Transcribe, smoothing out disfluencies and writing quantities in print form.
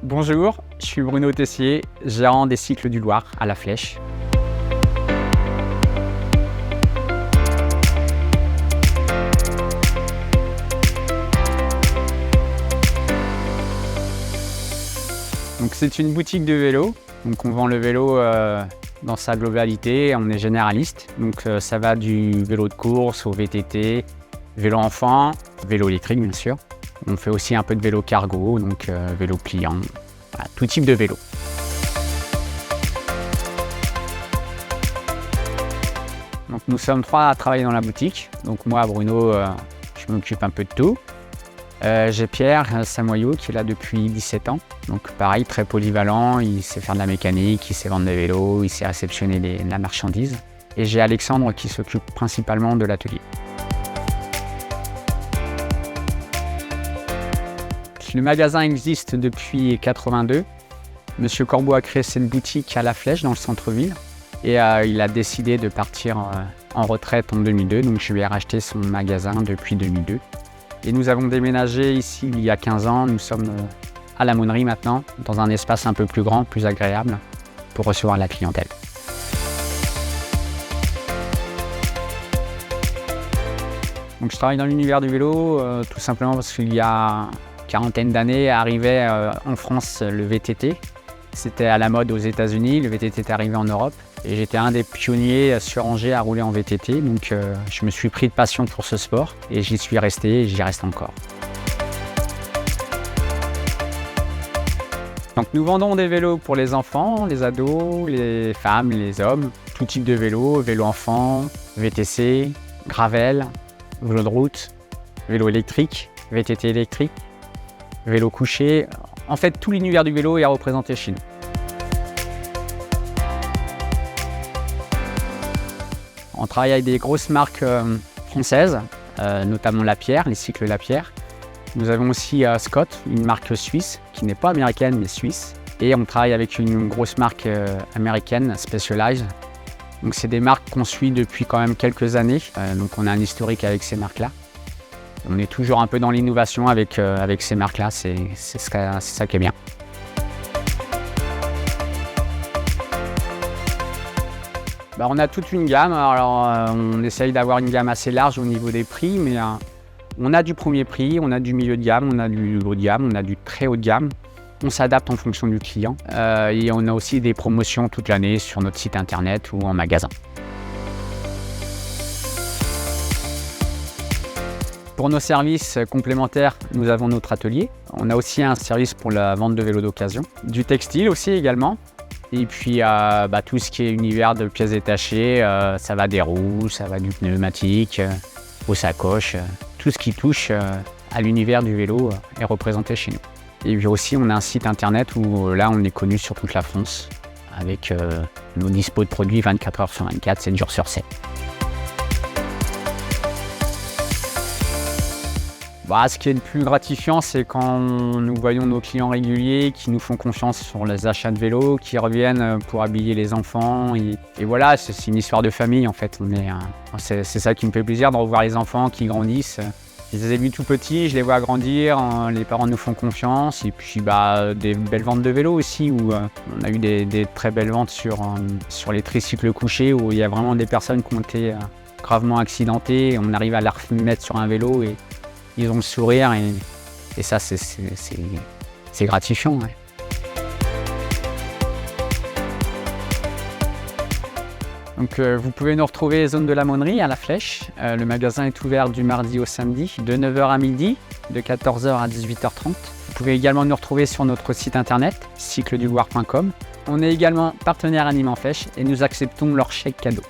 Bonjour, je suis Bruno Tessier, gérant des Cycles du Loir à La Flèche. Donc c'est une boutique de vélo. Donc on vend le vélo dans sa globalité, on est généraliste. Donc ça va du vélo de course au VTT, vélo enfant, vélo électrique bien sûr. On fait aussi un peu de vélo cargo, donc vélo pliant, voilà, tout type de vélo. Donc nous sommes 3 à travailler dans la boutique. Donc moi, Bruno, je m'occupe un peu de tout. J'ai Pierre Samoyau qui est là depuis 17 ans. Donc pareil, très polyvalent, il sait faire de la mécanique, il sait vendre des vélos, il sait réceptionner la marchandise. Et j'ai Alexandre qui s'occupe principalement de l'atelier. Le magasin existe depuis 1982. Monsieur Corbeau a créé cette boutique à La Flèche dans le centre-ville et il a décidé de partir en retraite en 2002. Donc je lui ai racheté son magasin depuis 2002. Et nous avons déménagé ici il y a 15 ans. Nous sommes à l'Aumônerie maintenant, dans un espace un peu plus grand, plus agréable pour recevoir la clientèle. Donc je travaille dans l'univers du vélo tout simplement parce qu'il y a quarantaine d'années arrivait en France le VTT. C'était à la mode aux États-Unis, le VTT est arrivé en Europe et j'étais un des pionniers sur Angers à rouler en VTT. Donc je me suis pris de passion pour ce sport et j'y suis resté et j'y reste encore. Donc nous vendons des vélos pour les enfants, les ados, les femmes, les hommes, tout type de vélo, vélo enfant, VTC, gravel, vélo de route, vélo électrique, VTT électrique, vélo couché. En fait, tout l'univers du vélo est représenté chez nous. On travaille avec des grosses marques françaises, notamment Lapierre, les cycles Lapierre. Nous avons aussi Scott, une marque suisse, qui n'est pas américaine mais suisse. Et on travaille avec une grosse marque américaine, Specialized. Donc c'est des marques qu'on suit depuis quand même quelques années. Donc on a un historique avec ces marques-là. On est toujours un peu dans l'innovation avec ces marques-là, c'est ça qui est bien. On a toute une gamme, alors on essaye d'avoir une gamme assez large au niveau des prix, mais on a du premier prix, on a du milieu de gamme, on a du haut de gamme, on a du très haut de gamme. On s'adapte en fonction du client et on a aussi des promotions toute l'année sur notre site internet ou en magasin. Pour nos services complémentaires, nous avons notre atelier. On a aussi un service pour la vente de vélos d'occasion. Du textile aussi également. Et puis tout ce qui est univers de pièces détachées, ça va des roues, ça va du pneumatique, aux sacoches. Tout ce qui touche à l'univers du vélo est représenté chez nous. Et puis aussi, on a un site internet où là, on est connu sur toute la France avec nos dispos de produits 24 heures sur 24, 7 jours sur 7. Ce qui est le plus gratifiant, c'est quand nous voyons nos clients réguliers qui nous font confiance sur les achats de vélos, qui reviennent pour habiller les enfants. Et voilà, c'est une histoire de famille en fait. C'est ça qui me fait plaisir de revoir les enfants qui grandissent. Je les ai vus tout petits, je les vois grandir, les parents nous font confiance. Et puis des belles ventes de vélos aussi, où on a eu des très belles ventes sur les tricycles couchés, où il y a vraiment des personnes qui ont été gravement accidentées. On arrive à la remettre sur un vélo et ils ont le sourire et ça, c'est gratifiant. Ouais. Donc, vous pouvez nous retrouver zone de l'Aumônerie à La Flèche. Le magasin est ouvert du mardi au samedi, de 9h à midi, de 14h à 18h30. Vous pouvez également nous retrouver sur notre site internet, cycleduloir.com. On est également partenaire Anime en Flèche et nous acceptons leurs chèques cadeaux.